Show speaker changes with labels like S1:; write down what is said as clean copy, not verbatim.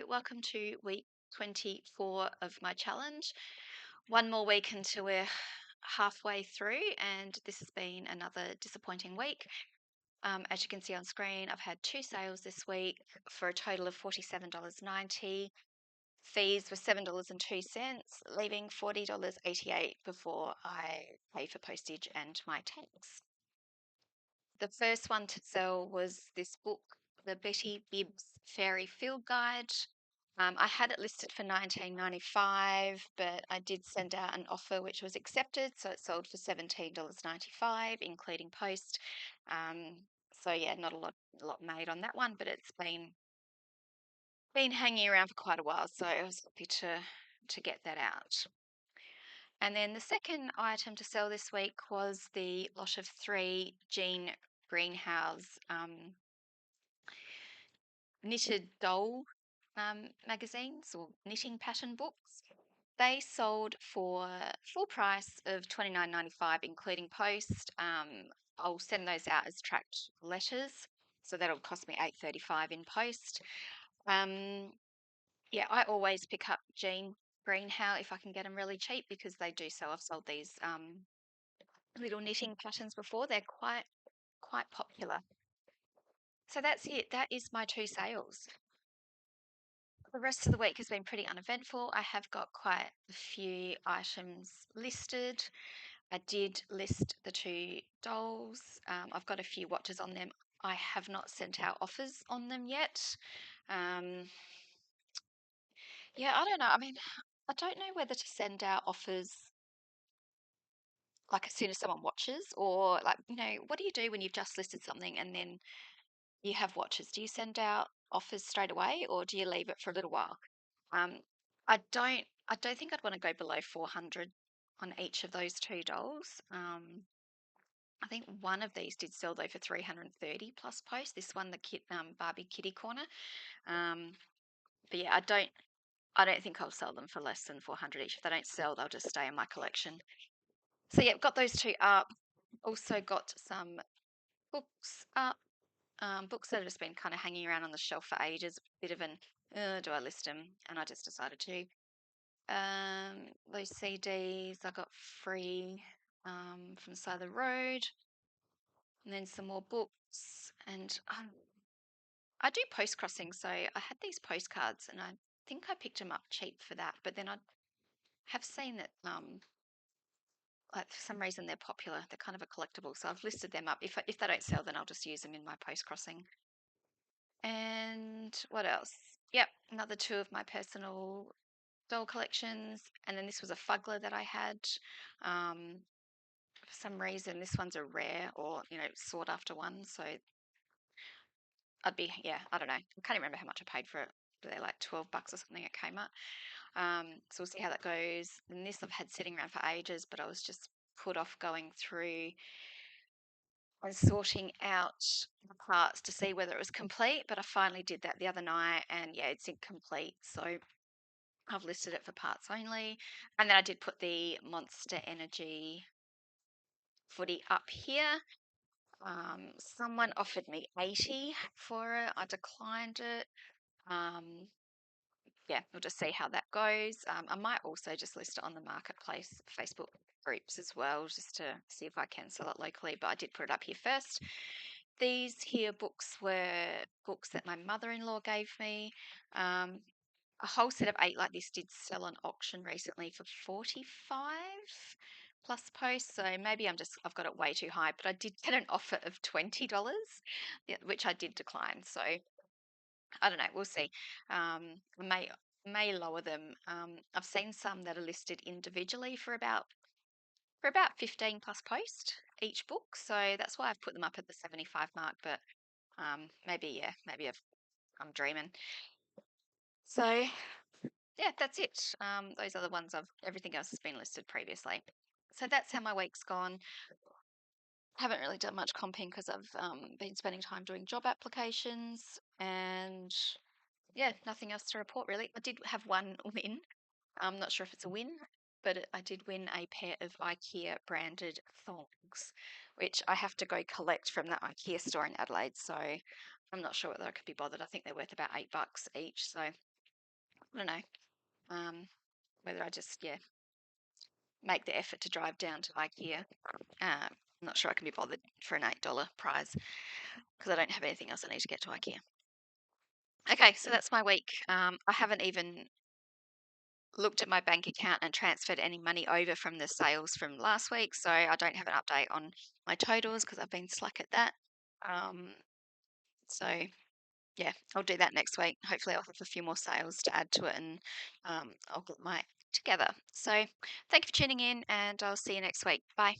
S1: welcome to week 24 of my challenge. One more week until we're halfway through, and this has been another disappointing week. As you can see on screen, I've had two sales this week for a total of $47.90. Fees were $7.02, leaving $40.88 before I pay for postage and my tax. The first one to sell was this book, the Betty Bibbs Fairy Field Guide. I had it listed for $19.95, but I did send out an offer which was accepted, so it sold for $17.95, including post. So yeah, not a lot made on that one, but it's been hanging around for quite a while, so I was happy to get that out. And then the second item to sell this week was the lot of 3 Jean Greenhouse knitted doll magazines or knitting pattern books. They sold for full price of $29.95, including post. I'll send those out as tracked letters, so that'll cost me $8.35 in post. Yeah, I always pick up Jean Greenhouse if I can get them really cheap because they do sell. I've sold these little knitting patterns before. They're quite popular. So that's it. That is my 2 sales. The rest of the week has been pretty uneventful. I have got quite a few items listed. I did list the 2 dolls. I've got a few watches on them. I have not sent out offers on them yet. Yeah, I don't know. I mean, I don't know whether to send out offers like as soon as someone watches, or like, what do you do when you've just listed something and then you have watches? Do you send out offers straight away, or do you leave it for a little while? Um, I don't think I'd want to go below 400 on each of those 2 dolls. I think one of these did sell though for 330 plus post. This one, the Barbie Kitty Corner. Um, but yeah, I don't think I'll sell them for less than 400 each. If they don't sell, they'll just stay in my collection. So yeah, got those 2 up. Also got some books up. Books that have just been kind of hanging around on the shelf for ages. Bit of an, do I list them? And I just decided to. Those CDs I got free from the side of the road, and then some more books. And I do post crossing, so I had these postcards, and I think I picked them up cheap for that. But then I have seen that like for some reason they're popular. They're kind of a collectible, so I've listed them up. If they don't sell, then I'll just use them in my post crossing. And what else? Yep, another 2 of my personal doll collections. And then this was a Fuggler that I had. For some reason, this one's a rare or, sought after one. So I don't know. I can't remember how much I paid for it. They're like $12 or something at Kmart. So we'll see how that goes. And this I've had sitting around for ages, but I was just put off going through and sorting out the parts to see whether it was complete. But I finally did that the other night, and yeah, it's incomplete. So I've listed it for parts only. And then I did put the Monster Energy footy up here. Someone offered me 80 for it. I declined it. Um, yeah, we'll just see how that goes. I might also just list it on the marketplace Facebook groups as well, just to see if I can sell it locally. But I did put it up here first. These here books were books that my mother-in-law gave me. A whole set of 8 like this did sell on auction recently for 45 plus post. So maybe I've got it way too high, but I did get an offer of $20, which I did decline. So I don't know. We'll see. I may lower them. I've seen some that are listed individually for about 15 plus post each book. So that's why I've put them up at the 75 mark. But maybe I'm dreaming. So yeah, that's it. Those are the ones everything else has been listed previously. So that's how my week's gone. Haven't really done much comping because I've been spending time doing job applications, and yeah, nothing else to report really. I did have one win. I'm not sure if it's a win, but I did win a pair of IKEA branded thongs, which I have to go collect from the IKEA store in Adelaide. So I'm not sure whether I could be bothered. I think they're worth about $8 each. So I don't know. Whether I just, yeah, make the effort to drive down to IKEA. I'm not sure I can be bothered for an $8 prize because I don't have anything else I need to get to IKEA. Okay, so that's my week. I haven't even looked at my bank account and transferred any money over from the sales from last week, so I don't have an update on my totals because I've been slack at that. Um, so yeah, I'll do that next week. Hopefully, I'll have a few more sales to add to it, and I'll get my act together. So thank you for tuning in, and I'll see you next week. Bye.